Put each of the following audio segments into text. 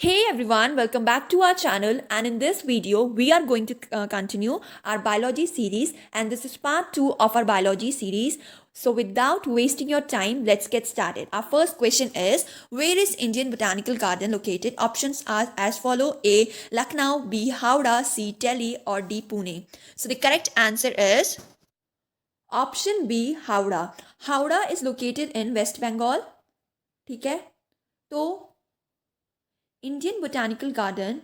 Hey everyone, welcome back to our channel, and in this video we are going to continue our biology series, and this is part 2 of our biology series. So without wasting your time, let's get started. Our first question is, where is Indian Botanical Garden located? Options are as follow: A. Lucknow, B. Howrah, C. Delhi, or D. Pune. So the correct answer is option B, Howrah. Howrah is located in West Bengal. ठीक है, तो Indian botanical garden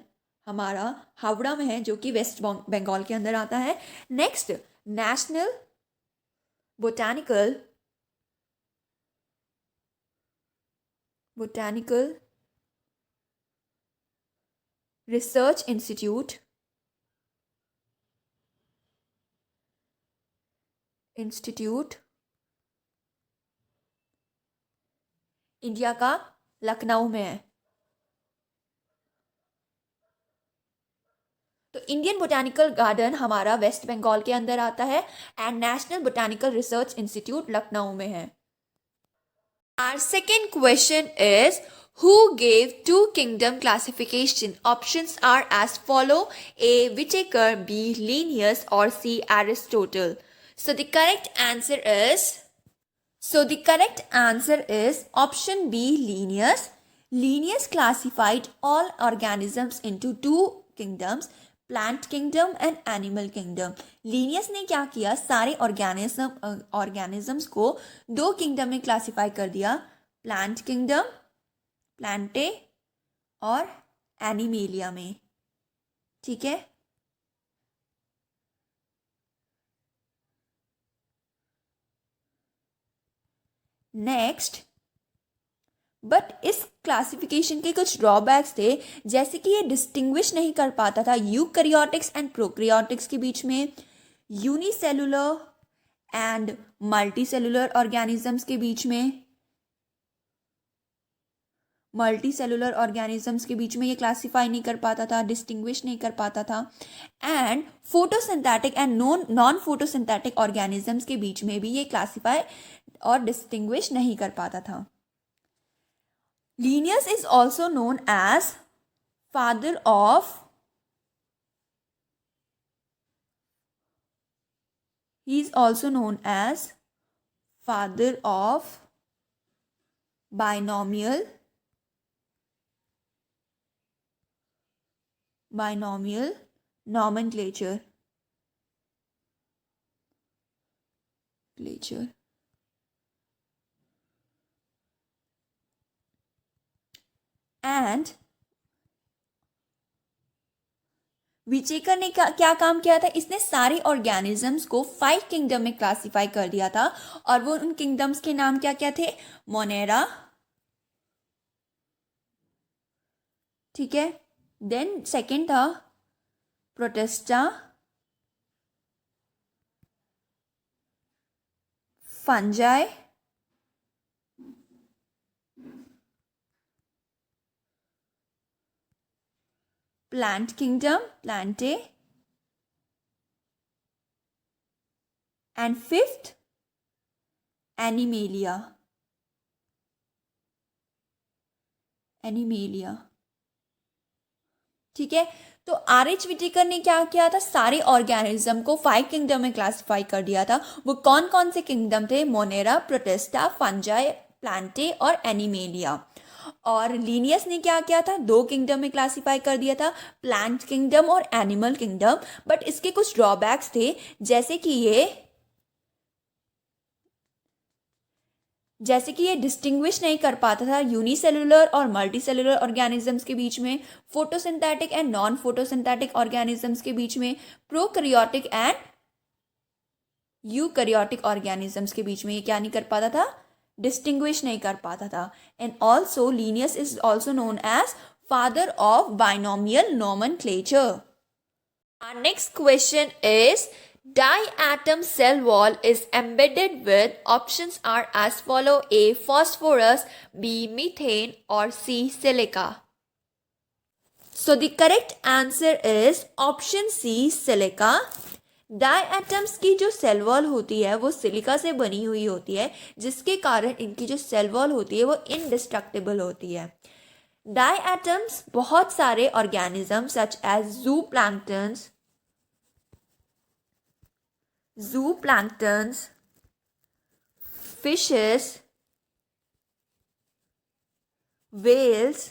हमारा हावड़ा में है, जो कि waste Bengal के अंदर आता है. Next, national botanical research institute India का लखनऊ में है. तो इंडियन बोटानिकल गार्डन हमारा वेस्ट बंगाल के अंदर आता है and national botanical research institute Lucknow में है. Our second question is, who gave two kingdom classification? Options are as follow: A. Whitaker, B. Linnaeus, or C. Aristotle. So the correct answer is option B, Linnaeus. Linnaeus classified all organisms into two kingdoms, plant kingdom and animal kingdom. Linnaeus ने क्या किया, सारे organisms को दो kingdom में classify कर दिया, plant kingdom, Plantae, और एनिमेलिया में. ठीक है. नेक्स्ट, बट इस क्लासिफिकेशन के कुछ ड्रॉबैक्स थे, जैसे कि ये डिस्टिंग्विश नहीं कर पाता था यूकैरियोटिक्स एंड प्रोकैरियोटिक्स के बीच में, यूनिसेलुलर एंड मल्टीसेलुलर ऑर्गेनिजम्स के बीच में, ये क्लासिफाई नहीं कर पाता था, डिस्टिंग्विश नहीं कर पाता था. And photosynthetic and non photosynthetic organisms के बीच में भी ये क्लासिफाई और डिस्टिंग्विश नहीं कर पाता था. Linnaeus is also known as father of binomial nomenclature. And Whittaker ने क्या काम किया था, इसने सारे ऑर्गेनिजम्स को 5 किंगडम में क्लासिफाई कर दिया था, और वो उन किंगडम्स के नाम क्या क्या थे, मोनेरा, ठीक है, देन सेकंड था Protista, fungi, plant kingdom, Plantae, and fifth animalia. ठीक है. तो आर.एच. विटेकर ने क्या किया था, सारे ऑर्गेनिज्म को 5 किंगडम में क्लासिफाई कर दिया था. वो कौन कौन से किंगडम थे, मोनेरा, प्रोटेस्टा, फंजाई, प्लांटे और एनिमेलिया. और लीनियस ने क्या किया था, 2 किंगडम में क्लासिफाई कर दिया था, प्लांट किंगडम और एनिमल किंगडम. बट इसके कुछ ड्रॉबैक्स थे, जैसे कि ये डिस्टिंग्विश नहीं कर पाता था यूनिसेलुलर और मल्टीसेलुलर ऑर्गेनिजम्स के बीच में, photosynthetic and non photosynthetic organisms के बीच में, प्रोकैरियोटिक एंड यूकैरियोटिक ऑर्गेनिजम्स के बीच में ये क्या नहीं कर पाता था, डिस्टिंग्विश नहीं कर पाता था. And also Linnaeus is also known as father of binomial nomenclature. Our next question is, diatom cell wall is embedded with, options are as follow: A. phosphorus, B. methane, or C. silica. So the correct answer is option C, silica. Diatoms की जो cell wall होती है वो silica से बनी हुई होती है, जिसके कारण इनकी जो सेल वॉल होती है वो इनडिस्ट्रक्टिबल होती है. डायएटम्स बहुत सारे organism such as zooplankton, fishes, whales,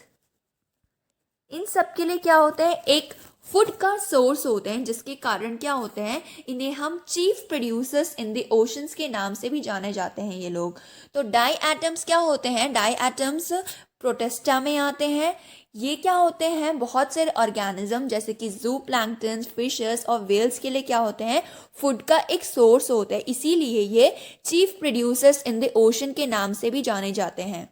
इन सब के लिए क्या होता है, एक फूड का सोर्स होते हैं, जिसके कारण क्या होते हैं, इन्हें हम chief producers in the oceans के नाम से भी जाने जाते हैं ये लोग। तो डायएटम्स क्या होते हैं, डायएटम्स प्रोटिस्टा में आते हैं। ये क्या होते हैं, बहुत से ऑर्गेनिज्म जैसे कि जूप्लैंक्टन, फिशेस और वेल्स के लिए क्या होते हैं, फूड का एक सोर्स होता है, इसीलिए ये chief producers in the ocean के नाम से भी जाने जाते हैं।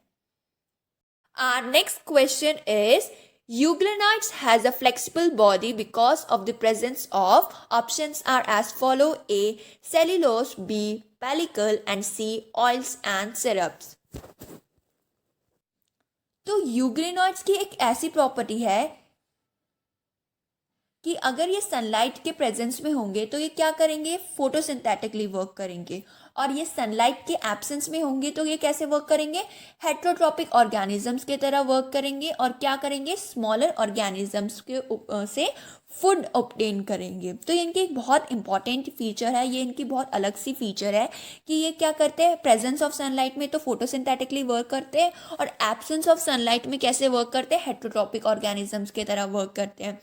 Our next question is, Euglenoids has a flexible body because of the presence of, options are as follow: A. Cellulose, B. Pellicle, and C. Oils and syrups. तो euglenoids की एक ऐसी प्रॉपर्टी है कि अगर ये सनलाइट के प्रेजेंस में होंगे तो ये क्या करेंगे, फोटोसिंथेटिकली वर्क करेंगे, और ये सनलाइट के एब्सेंस में होंगे तो ये कैसे वर्क करेंगे, हेट्रोट्रॉपिक ऑर्गेनिजम्स की तरह वर्क करेंगे, और क्या करेंगे, स्मॉलर ऑर्गेनिजम्स के से फूड ऑब्टेन करेंगे। तो ये इनकी एक बहुत इंपॉर्टेंट फीचर है, ये इनकी बहुत अलग सी फीचर है कि ये क्या करते हैं, प्रेजेंस ऑफ सनलाइट में तो फोटोसिंथेटिकली वर्क करते हैं, और एब्सेंस ऑफ सनलाइट में कैसे वर्क करते हैं, हेट्रोट्रॉपिक ऑर्गेनिजम्स की तरह वर्क करते हैं।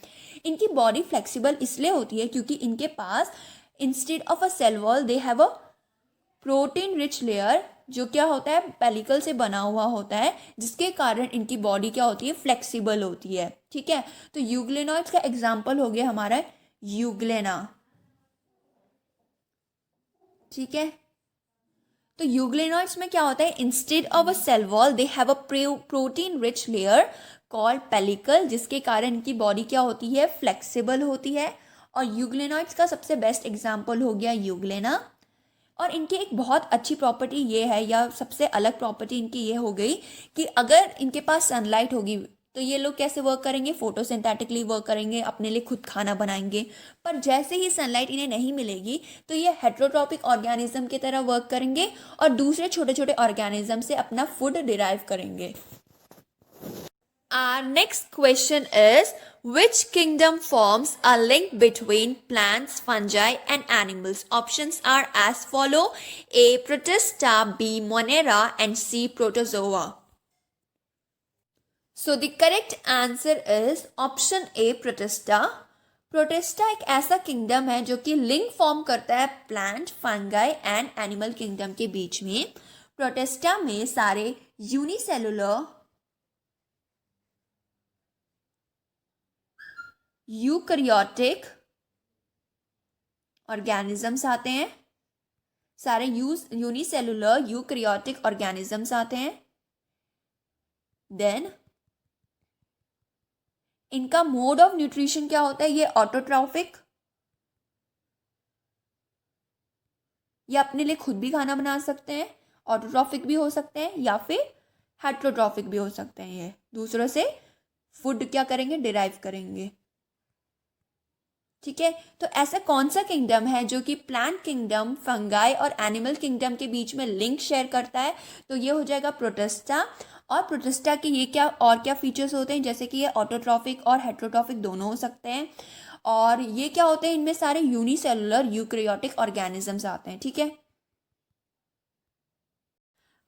इनकी बॉडी फ्लेक्सिबल इसलिए होती है क्योंकि इनके पास instead of a cell wall they have a protein rich layer, जो क्या होता है, पेलिकल से बना हुआ होता है, जिसके कारण इनकी बॉडी क्या होती है, फ्लेक्सिबल होती है। ठीक है, तो यूग्लेनॉइड्स का एग्जाम्पल हो गया हमारा यूग्लेना। ठीक है, तो यूग्लेनॉइड्स में क्या होता है, instead of a cell wall they have a protein rich layer called pellicle, जिसके कारण इनकी बॉडी क्या होती है, फ्लेक्सिबल होती है। और यूग्लेनॉइड्स का सबसे बेस्ट एग्जाम्पल हो गया यूग्लेना। और इनकी एक बहुत अच्छी प्रॉपर्टी ये है, या सबसे अलग प्रॉपर्टी इनकी ये हो गई कि अगर इनके पास सनलाइट होगी तो ये लोग कैसे वर्क करेंगे, फोटोसिंथेटिकली वर्क करेंगे, अपने लिए खुद खाना बनाएंगे। पर जैसे ही सनलाइट इन्हें नहीं मिलेगी तो ये हेट्रोट्रॉपिक ऑर्गेनिज्म की तरह वर्क करेंगे और दूसरे छोटे छोटे ऑर्गेनिज्म से अपना फूड डिराइव करेंगे। Our next question is, which kingdom forms a link between plants, fungi and animals? Options are as follow: A. Protista, B. Monera, and C. Protozoa. So the correct answer is option A. Protista. Protista एक ऐसा kingdom है जो कि link form करता है plant, fungi and animal kingdom के बीच में। Protista में सारे यूनिसेलुलर, यूकैरियोटिक ऑर्गेनिजम्स आते हैं, सारे यूनिसेलुलर यूकैरियोटिक ऑर्गेनिजम्स आते हैं। देन इनका मोड ऑफ न्यूट्रिशन क्या होता है, ये ऑटोट्रॉफिक, ये अपने लिए खुद भी खाना बना सकते हैं, ऑटोट्रॉफिक भी हो सकते हैं, या फिर हेट्रोट्रॉफिक भी हो सकते हैं, ये दूसरों से फूड क्या करेंगे, डिराइव करेंगे। ठीक है, तो ऐसा कौन सा किंगडम है जो कि प्लांट किंगडम, फंगाई और एनिमल किंगडम के बीच में लिंक शेयर करता है, तो ये हो जाएगा प्रोटिस्टा। और प्रोटिस्टा के ये क्या फीचर्स होते हैं, जैसे कि ये ऑटोट्रॉफिक और हेट्रोट्रॉफिक दोनों हो सकते हैं, और ये क्या होते हैं, इनमें सारे यूनिसेलुलर यूकैरियोटिक ऑर्गेनिजम्स आते हैं। ठीक है,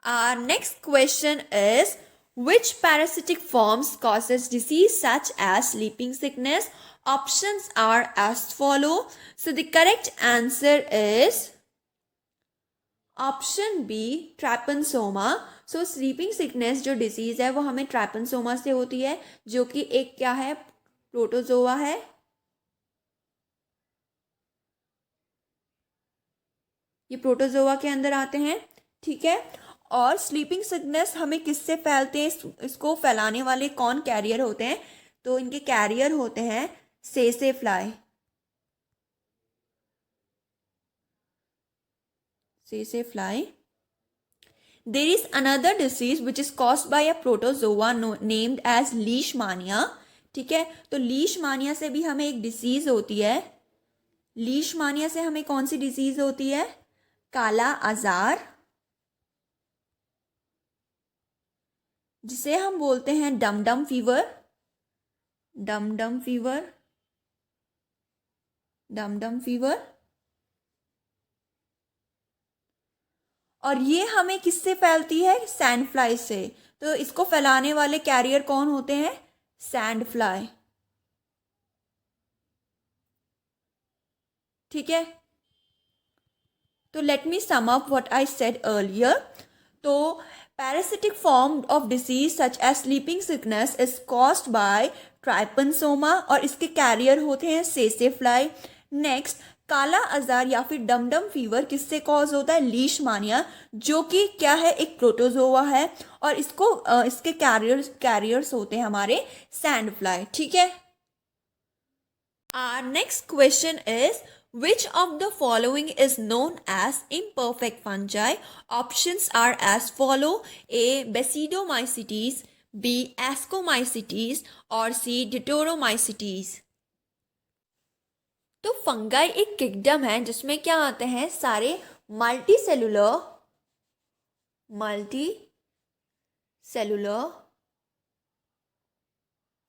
Our next question is, which parasitic forms causes disease such as sleeping sickness? Options are as follow. So the correct answer is option B, trypanosoma. So sleeping sickness जो disease है वो हमें ट्रैपनसोमा से होती है, जो कि एक क्या है, प्रोटोजोआ है। ये प्रोटोजोआ के अंदर आते हैं। ठीक है, और स्लीपिंग सिकनेस हमें किससे फैलते हैं, इसको फैलाने वाले कौन कैरियर होते हैं, तो इनके कैरियर होते हैं सेसे फ्लाई। सेसे fly. There is another disease which is caused by a protozoa named as leishmania. ठीक है, तो लीशमानिया से भी हमें एक डिसीज होती है। लीशमानिया से हमें कौन सी डिजीज होती है, काला आजार। जिसे हम बोलते हैं डम डम फीवर, डम डम फीवर, डम डम फीवर। और ये हमें किससे फैलती है? सैंड फ्लाई से। तो इसको फैलाने वाले कैरियर कौन होते हैं? Sand fly. ठीक है, तो let me sum up what I said earlier. तो parasitic form of disease such as sleeping sickness is caused by trypanosoma और इसके कैरियर होते हैं सेसे फ्लाई। नेक्स्ट, काला अजार या फिर डमडम फीवर किससे कॉज होता है? लीशमानिया, जो कि क्या है? एक प्रोटोजोआ है और इसके कैरियर्स होते हैं हमारे सैंड फ्लाई। ठीक है, our next question is, which of the following is known as imperfect fungi? Options are as follow: A. Basidiomycetes, B. Ascomycetes और C. Deuteromycetes। तो फंगाई एक किंगडम है जिसमें क्या आते हैं? सारे मल्टी सेलुलर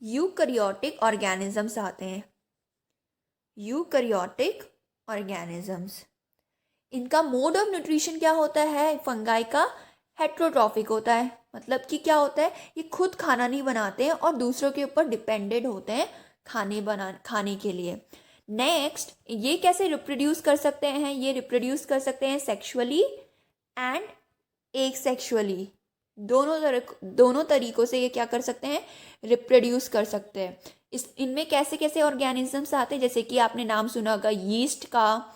यूकैरियोटिक ऑर्गेनिजम्स आते हैं, यूकैरियोटिक ऑर्गेनिजम्स। इनका मोड ऑफ न्यूट्रिशन क्या होता है? फंगाई का हेट्रोट्रॉफिक होता है, मतलब कि क्या होता है? ये खुद खाना नहीं बनाते हैं और दूसरों के ऊपर डिपेंडेड होते हैं खाने के लिए। नेक्स्ट, ये कैसे रिप्रोड्यूस कर सकते हैं? ये रिप्रोड्यूस कर सकते हैं सेक्सुअली एंड एसेक्सुअली, दोनों तरीकों से ये क्या कर सकते हैं? रिप्रोड्यूस कर सकते हैं। इनमें कैसे कैसे ऑर्गेनिजम्स आते हैं? जैसे कि आपने नाम सुना होगा यीस्ट का,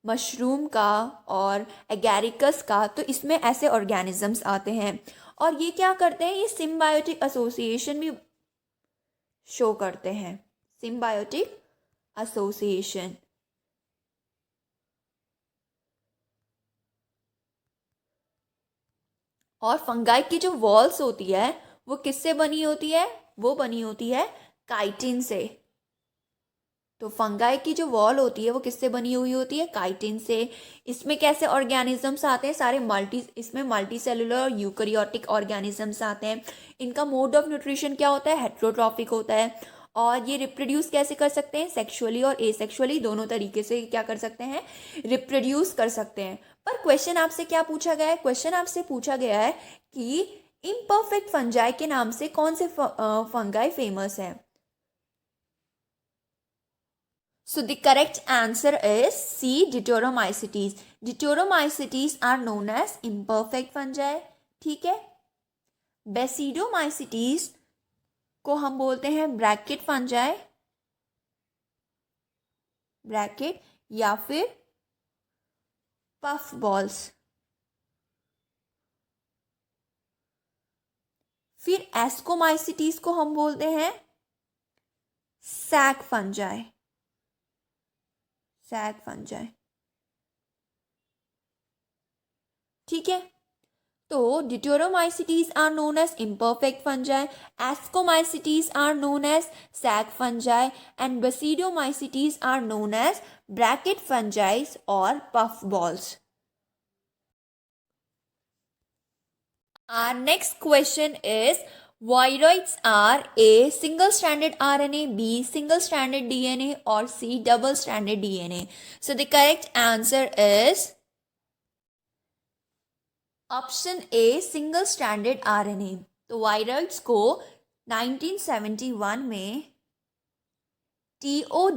मशरूम का और एगैरिकस का। तो इसमें ऐसे ऑर्गेनिजम्स आते हैं और ये क्या करते हैं? ये सिम्बायोटिक एसोसिएशन भी शो करते हैं, सिम्बायोटिक एसोसिएशन। और फंगाई की जो वॉल्स होती है वो किससे बनी होती है? वो बनी होती है काइटिन से। तो फंगाई की जो वॉल होती है वो किससे बनी हुई होती है? काइटिन से। इसमें कैसे ऑर्गेनिजम्स आते हैं? सारे इसमें मल्टी सेलुलर और यूकैरियोटिक ऑर्गेनिजम्स आते हैं। इनका मोड ऑफ न्यूट्रिशन क्या होता है? हेट्रोट्रॉफिक होता है। और ये रिप्रोड्यूस कैसे कर सकते हैं? सेक्सुअली और एसेक्सुअली, दोनों तरीके से क्या कर सकते हैं? रिप्रोड्यूस कर सकते हैं। पर क्वेश्चन आपसे क्या पूछा गया है? क्वेश्चन आपसे पूछा गया है कि इम्परफेक्ट फंजाई के नाम से कौन से फंगाई फेमस है? So the correct answer is C. Deuteromycetes. Deuteromycetes are known as imperfect fungi. ठीक है, Basidiomycetes को हम बोलते हैं ब्रैकेट फंजाई, ब्रैकेट या फिर पफ बॉल्स। फिर एस्कोमाइसिटीज को हम बोलते हैं सैक फंजाई, सैक फंजाई। ठीक है, तो Deuteromycetes are known as imperfect fungi, Ascomycetes are known as sac fungi, and Basidiomycetes are known as bracket fungi or puff balls. Our next question is, viroids are A. single-stranded RNA, B. single-stranded DNA or C. double-stranded DNA. So the correct answer is option A, single stranded RNA. तो viroids को 1971 में TO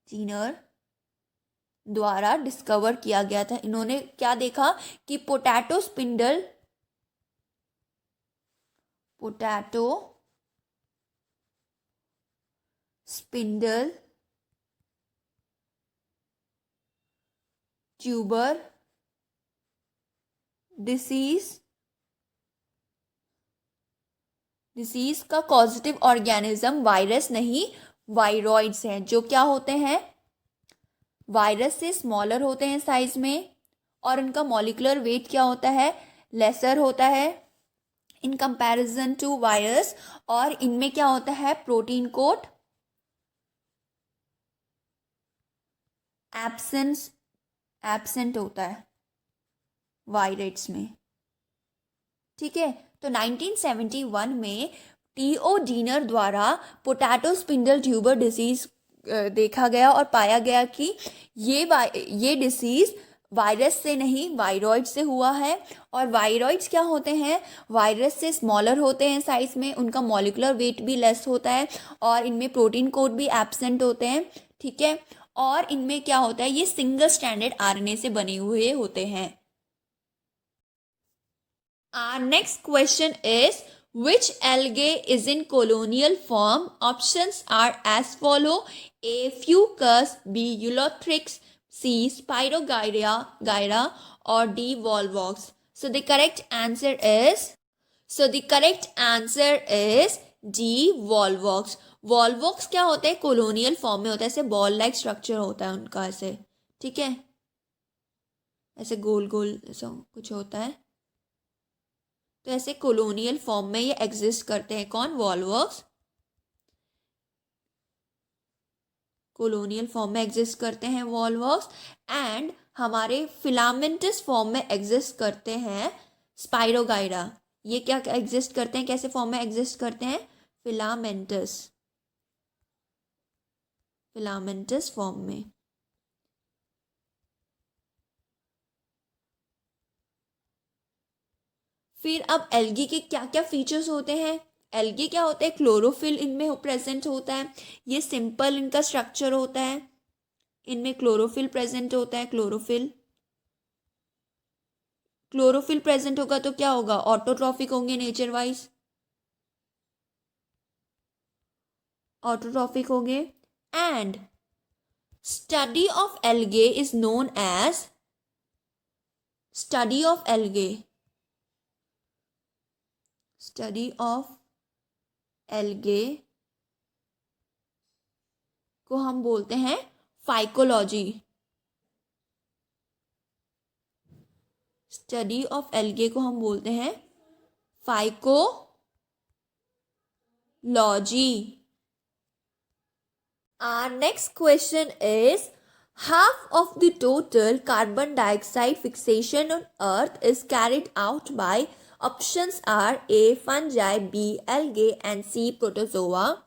Zener द्वारा discover किया गया था। इन्होंने क्या देखा कि पोटैटो स्पिंडल ट्यूबर डिसीज का कॉजेटिव ऑर्गेनिज्म वायरस नहीं, वायरॉइड्स हैं, जो क्या होते हैं? वायरस से स्मॉलर होते हैं साइज में और इनका मॉलिक्यूलर वेट क्या होता है? लेसर होता है इन कंपैरिजन टू वायरस। और इनमें क्या होता है? प्रोटीन कोट एब्सेंट होता है। वायरेट्स में। ठीक है, तो 1971 में टीओ डीनर द्वारा पोटैटो स्पिंडल ट्यूबर डिसीज देखा गया और पाया गया कि ये डिसीज वायरस से नहीं वायरॉइड से हुआ है। और वायरॉइड्स क्या होते हैं, वायरस से स्मॉलर होते हैं साइज में, उनका मॉलिकुलर वेट भी लेस होता है और इनमें प्रोटीन कोड भी एब्सेंट होते हैं। ठीक है, और इनमें क्या होता है, ये सिंगल स्ट्रैंडेड आरएनए से बने हुए होते हैं। Our next question is, which algae is in colonial form? Options are as follow: A. Fucus, B. Eulothrix, C. Gyra, or D. Volvox. So the correct answer is D. Volvox. Volvox क्या होता है, colonial form में होता है, ऐसे ball like structure होता है उनका ऐसे। ठीक है, ऐसे गोल गोल ऐसा कुछ होता है, तो ऐसे कॉलोनियल फॉर्म में ये एग्जिस्ट करते हैं। कौन, वॉल्वर्स कॉलोनियल फॉर्म में एग्जिस्ट करते हैं वॉल्वर्स। एंड हमारे फिलामेंटस फॉर्म में एग्जिस्ट करते हैं स्पाइरोगाइरा। ये क्या एग्जिस्ट करते हैं, कैसे फॉर्म में एग्जिस्ट करते हैं, फिलामेंटस फॉर्म में। फिर अब एल्गी के क्या क्या फीचर्स होते हैं, एल्गी क्या होते हैं, क्लोरोफिल इनमें प्रेजेंट होता है। ये सिंपल इनका स्ट्रक्चर होता है, इनमें क्लोरोफिल प्रेजेंट होता है। क्लोरोफिल प्रेजेंट होगा तो क्या होगा, ऑटोट्रॉफिक होंगे, नेचर वाइज ऑटोट्रॉफिक होंगे। And study of algae is known as study of algae को हम बोलते हैं फाइकोलॉजी। स्टडी ऑफ एल्गे को हम बोलते हैं phycology. Our next question is, half of the total carbon dioxide fixation on Earth is carried out by, options are A. fungi, B. algae, and C. protozoa.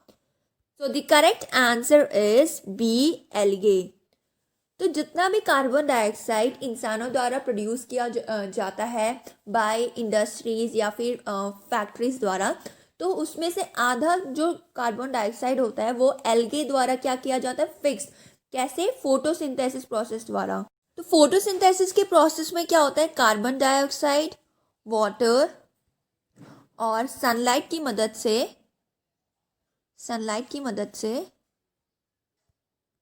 So the correct answer is B. algae. तो जितना भी carbon dioxide इंसानों द्वारा produce किया जाता है by industries या फिर फैक्ट्रीज द्वारा, तो उसमें से आधा जो कार्बन डाइऑक्साइड होता है वो एल्गे द्वारा क्या किया जाता है, फिक्स। कैसे, फोटोसिंथेसिस प्रोसेस द्वारा। तो फोटोसिंथेसिस के प्रोसेस में क्या होता है, कार्बन डाइऑक्साइड, वाटर और सनलाइट की मदद से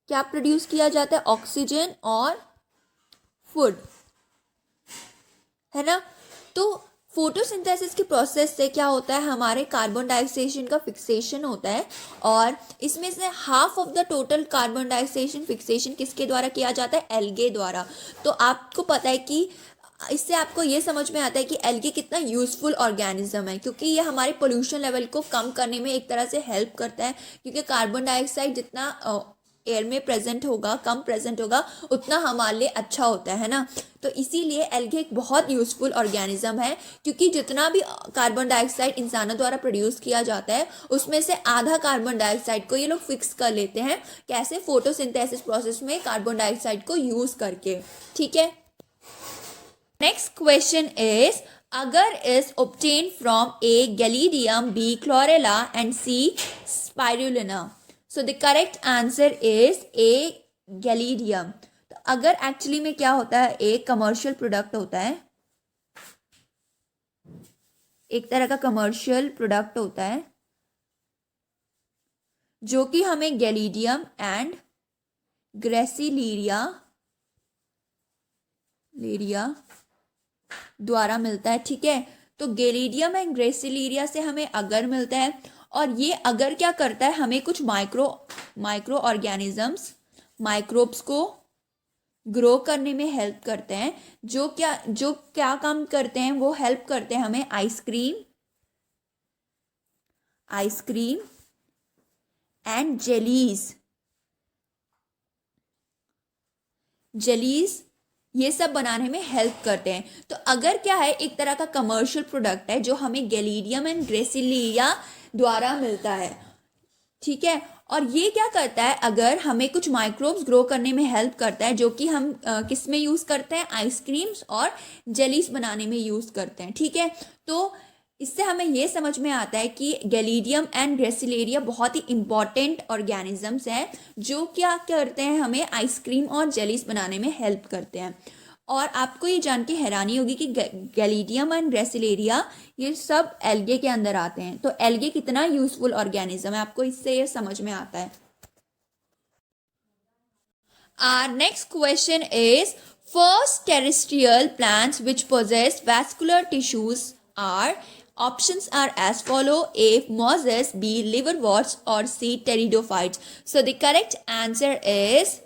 क्या प्रोड्यूस किया जाता है, ऑक्सीजन और फूड, है ना। तो फोटोसिंथेसिस के प्रोसेस से क्या होता है, हमारे कार्बन डाइऑक्साइड का फिक्सेशन होता है और इसमें से half of the total carbon dioxide fixation किसके द्वारा किया जाता है, एल्गे द्वारा। तो आपको पता है कि इससे आपको ये समझ में आता है कि एल्गे कितना यूज़फुल ऑर्गेनिज्म है, क्योंकि ये हमारे पोल्यूशन लेवल को कम करने में एक तरह से हेल्प करता है। क्योंकि कार्बन डाइऑक्साइड जितना एयर में प्रेजेंट होगा, कम प्रेजेंट होगा, उतना हमारे लिए अच्छा होता है ना। तो इसीलिए एल्गे एक बहुत यूज़फुल ऑर्गेनिज्म है, क्योंकि जितना भी कार्बन डाइऑक्साइड इंसानों द्वारा प्रोड्यूस किया जाता है उसमें से आधा कार्बन डाइऑक्साइड को ये लोग फिक्स कर लेते हैं। कैसे, फोटोसिंथेसिस प्रोसेस में कार्बन डाइऑक्साइड को यूज़ करके। ठीक है, next question is, agar is obtained from A. Gelidium, B. chlorella, and C. spirulina. So the correct answer is A. Gelidium. तो अगर एक्चुअली में क्या होता है, एक कमर्शियल प्रोडक्ट होता है, एक तरह का कमर्शियल प्रोडक्ट होता है जो कि हमें गैलीडियम एंड ग्रेसिलीरिया द्वारा मिलता है। ठीक है, तो गैलीडियम एंड ग्रेसिलीरिया से हमें अगर मिलता है और ये अगर क्या करता है, हमें कुछ माइक्रो ऑर्गेनिजम्स, माइक्रोब्स को ग्रो करने में हेल्प करते हैं। जो क्या काम करते हैं, वो हेल्प करते हैं हमें आइसक्रीम एंड जेलीज ये सब बनाने में हेल्प करते हैं। तो अगर क्या है, एक तरह का कमर्शियल प्रोडक्ट है जो हमें गैलीडियम एंड ग्रेसिलिया द्वारा मिलता है, ठीक है। और ये क्या करता है, अगर हमें कुछ माइक्रोब्स ग्रो करने में हेल्प करता है, जो कि हम किस में यूज़ करते हैं, आइसक्रीम्स और जेलीस बनाने में यूज़ करते हैं, ठीक है। तो इससे हमें ये समझ में आता है कि गैलीडियम एंड ग्रेसिलेरिया बहुत ही इंपॉर्टेंट ऑर्गेनिजम्स हैं जो क्या करते हैं, हमें आइसक्रीम और जेलीस बनाने में हेल्प करते हैं। और आपको ये जान के हैरानी होगी कि गैलीडियम एंड ग्रेसिलेरिया ये सब एल्गे के अंदर आते हैं। तो एल्गे कितना यूजफुल ऑर्गेनिज्म है, आपको इससे ये समझ में आता है। Our next question is, first terrestrial plants which possess vascular tissues are, options are as follow: A. Mosses, B. Liverworts, or C. Pteridophytes. So the correct answer is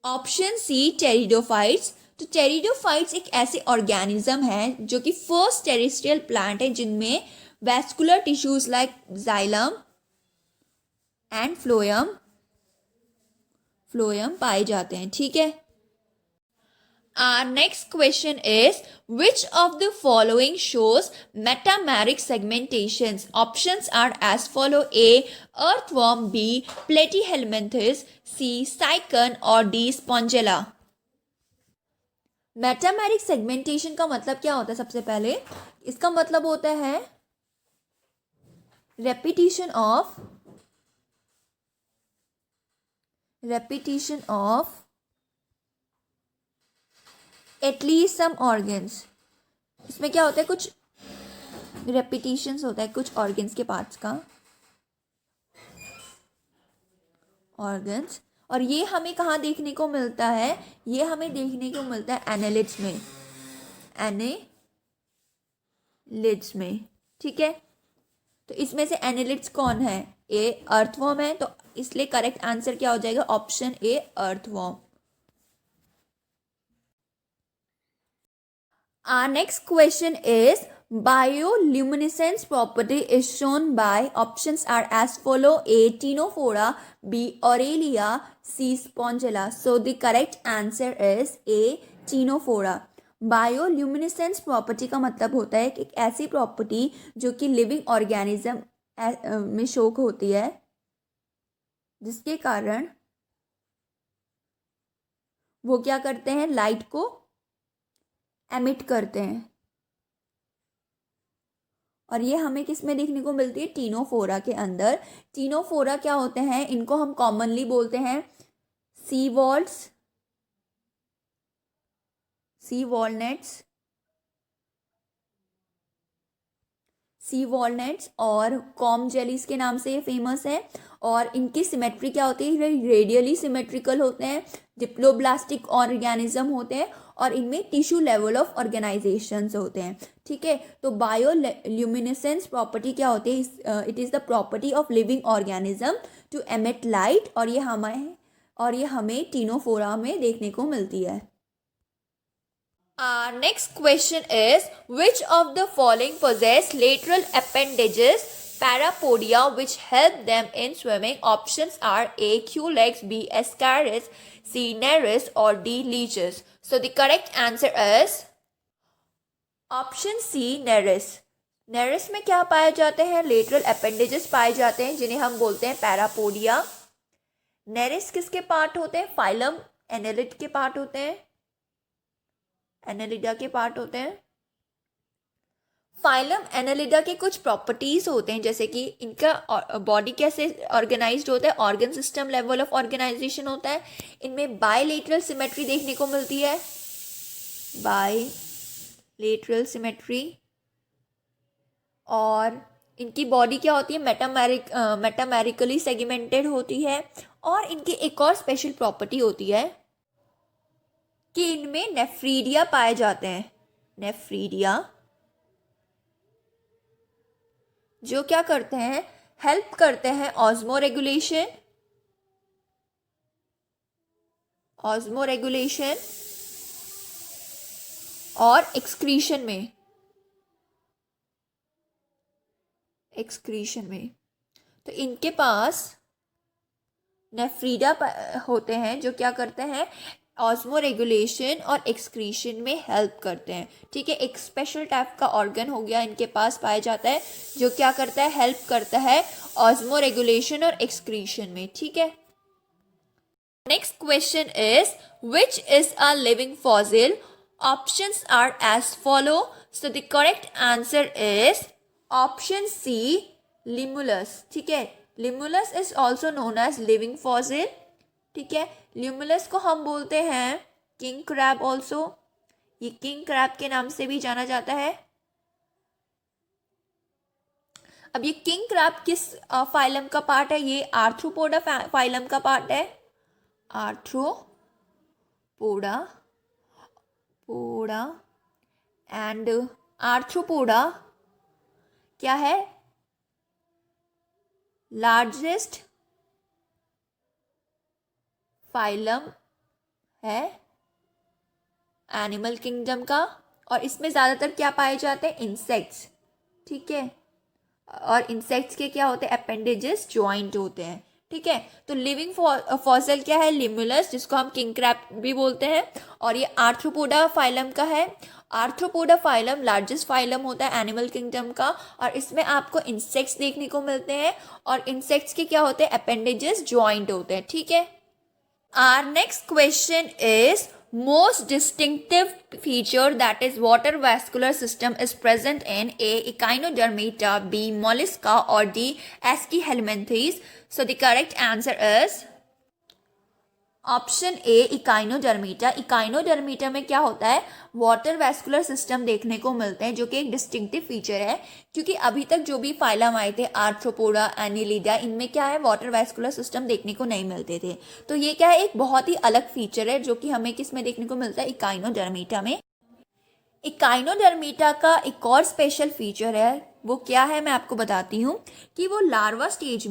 option C, pteridophytes. तो pteridophytes एक ऐसे organism है जो कि first terrestrial plant है जिनमें vascular tissues like xylem and phloem पाए जाते हैं, ठीक है। Our next question is, which of the following shows metameric segmentations? Options are as follow: A. Earthworm, B. Platyhelminthes, C. Cycon, or D. Spongella. Metameric segmentation का मतलब क्या होता है? सबसे पहले इसका मतलब होता है repetition of at least some organs. इसमें क्या होता है, कुछ रेपिटेशंस होता है कुछ ऑर्गन्स के पार्ट्स का, ऑर्गन्स। और ये हमें कहाँ देखने को मिलता है? ये हमें देखने को मिलता है एनालिड्स में, ठीक है। तो इसमें से एनालिड्स कौन है? ए अर्थवॉर्म है, तो इसलिए करेक्ट आंसर क्या हो जाएगा? Option A earthworm. Our next question is, bioluminescence property is shown by, options are as follow: A. Ctenophora, B. Aurelia, C. Spongella. So the correct answer is A. Ctenophora. Bioluminescence property का मतलब होता है कि एक ऐसी property जो कि living organism में शो होती है, जिसके कारण वो क्या करते हैं, लाइट को एमिट करते हैं। और ये हमें किस में देखने को मिलती है? टीनोफोरा के अंदर। टीनोफोरा क्या होते हैं? इनको हम कॉमनली बोलते हैं सी वॉलनट्स और कॉम जेलीस के नाम से ये फेमस है। और इनकी सिमेट्री क्या होती है? रेडियली सिमेट्रिकल होते हैं, डिप्लोब्लास्टिक ऑर्गेनिज्म होते हैं, और इनमें टिश्यू लेवल ऑफ ऑर्गेनाइजेशंस होते हैं, ठीक है। तो बायोल्यूमिनेसेंस प्रॉपर्टी क्या होती है? It is the property of living organism to emit light, और ये हमें टीनोफोरा में देखने को मिलती है। Our next question is, which of the following possess lateral appendages, parapodia, which help them in swimming? Options are A. Culex, B. Ascaris, C. Nereis, or D. Leeches. So the correct answer is option C, Nereis. Nereis में क्या पाए जाते हैं? Lateral appendages पाए जाते हैं जिन्हें हम बोलते हैं पैरापोडिया। नेरिस किसके पार्ट होते हैं? फाइलम एनेलिड के पार्ट होते हैं, एनेलिडा के पार्ट होते हैं। फाइलम एनेलिडा के कुछ प्रॉपर्टीज होते हैं, जैसे कि इनका बॉडी कैसे ऑर्गेनाइज्ड होता है, organ system level of organisation होता है। इनमें बायलेटरल सिमेट्री देखने को मिलती है, बायलेटरल सिमेट्री। और इनकी बॉडी क्या होती है? मेटामेरिकली सेगमेंटेड होती है। और इनकी एक और स्पेशल प्रॉपर्टी होती है कि इनमें नेफ्रीडिया पाए जाते हैं। नेफ्रीडिया जो क्या करते हैं? हेल्प करते हैं ऑस्मो रेगुलेशन और एक्सक्रीशन में। तो इनके पास नेफ्रीडा होते हैं जो क्या करते हैं? ऑस्मो रेगुलेशन और एक्सक्रीशन में हेल्प करते हैं। ठीक है, एक स्पेशल टाइप का ऑर्गन हो गया इनके पास पाया जाता है जो क्या करता है, हेल्प करता है ऑस्मो रेगुलेशन और एक्सक्रीशन में। ठीक है, next question is which is a living fossil? Options are as follow, so the correct answer is option C, Limulus. ठीक है, Limulus is also known as living fossil. ठीक है, लिमुलस को हम बोलते हैं किंग क्रैब ऑल्सो, ये king crab के नाम से भी जाना जाता है। अब ये किंग क्रैब किस फाइलम का पार्ट है? ये आर्थ्रोपोडा फाइलम का पार्ट है। आर्थ्रोपोडा पोडा एंड आर्थ्रोपोडा क्या है? लार्जेस्ट फाइलम है एनिमल किंगडम का, और इसमें ज़्यादातर क्या पाए जाते हैं? इंसेक्ट्स। ठीक है, और इंसेक्ट्स के क्या होते हैं? अपेंडेजेस जॉइंट होते हैं। ठीक है, तो लिविंग फॉसिल क्या है? लिमुलस, जिसको हम किंग क्रैब भी बोलते हैं, और ये आर्थ्रोपोडा फाइलम का है। आर्थ्रोपोडा फाइलम लार्जेस्ट फाइलम होता है एनिमल किंगडम का, और इसमें आपको इंसेक्ट्स देखने को मिलते हैं, और इंसेक्ट्स के क्या होते हैं? अपेंडेजेस जॉइंट होते हैं। ठीक है, our next question is most distinctive feature that is water vascular system is present in A. Echinodermata, B. Mollusca, or D. Aschelminthes. So the correct answer is option A, echinodermata. Echinodermata में क्या होता है? Water vascular system देखने को मिलते हैं, जो कि एक डिस्टिंक्टिव फीचर है, क्योंकि अभी तक जो भी फाइलम आए थे आर्थ्रोपोडा, एनिलिडा, इनमें क्या है? वाटर वैस्कुलर सिस्टम देखने को नहीं मिलते थे। तो ये क्या है? एक बहुत ही अलग फीचर है जो कि हमें किस में देखने को मिलता है? इकाइनोडर्मीटा में। इकाइनोडर्मीटा का एक और स्पेशल फीचर है, वो क्या है मैं आपको बताती हूँ, कि वो लार्वा स्टेज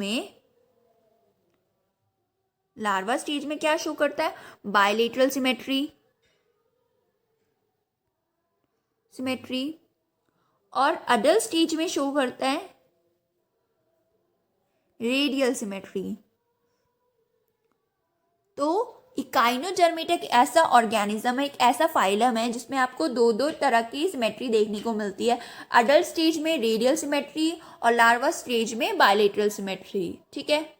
में क्या शो करता है? बायलेटरल सिमेट्री, और अडल्ट स्टेज में शो करता है रेडियल सिमेट्री। तो इकाइनोडर्मीटा एक ऐसा ऑर्गेनिज्म है, एक ऐसा फाइलम है जिसमें आपको दो तरह की सिमेट्री देखने को मिलती है। अडल्ट स्टेज में रेडियल सिमेट्री और लार्वा स्टेज में बायलेटरल सिमेट्री। ठीक है,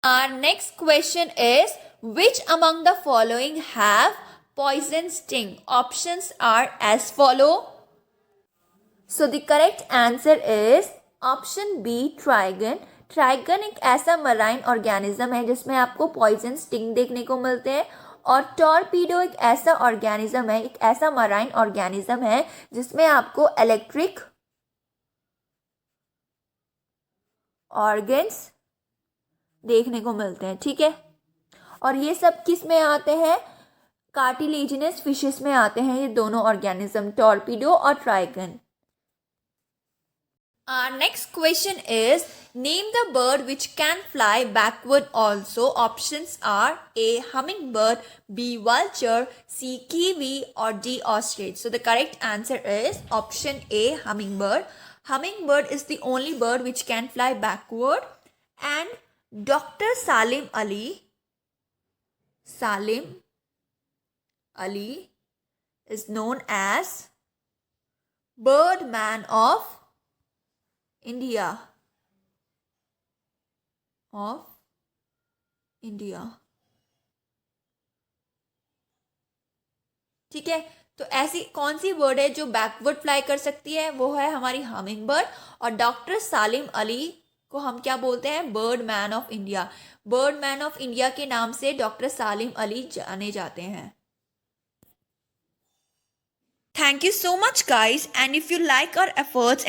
our next question is which among the following have poison sting? Options are as follow. So the correct answer is option B, ट्राइगन। ट्राइगन एक ऐसा मराइन ऑर्गेनिज्म है जिसमें आपको पॉइजन स्टिंग देखने को मिलते हैं, और टॉर्पीडो एक ऐसा ऑर्गेनिज्म है, एक ऐसा मराइन ऑर्गेनिज्म है जिसमें आपको इलेक्ट्रिक ऑर्गन्स देखने को मिलते हैं। ठीक है, और ये सब किस में आते हैं? कार्टिलेजिनस फिशेस में आते हैं ये दोनों ऑर्गेनिज्म, टॉर्पीडो और ट्राइगन। Our next question is name the bird which can fly backward also. Options are A, hummingbird, B, vulture, C, kiwi, or D, ostrich. So the correct answer is option A, hummingbird. Hummingbird is the only bird which can fly backward, and Dr. Salim Ali is known as Birdman of India. ठीक है, तो ऐसी कौन सी bird है जो backward fly कर सकती है? वो है हमारी हमिंग बर्ड, और डॉक्टर सालिम अली को हम क्या बोलते हैं? Bird man of India. Bird man of India के नाम से डॉक्टर सालिम अली जाने जाते हैं। Thank you so much guys, and if you like our efforts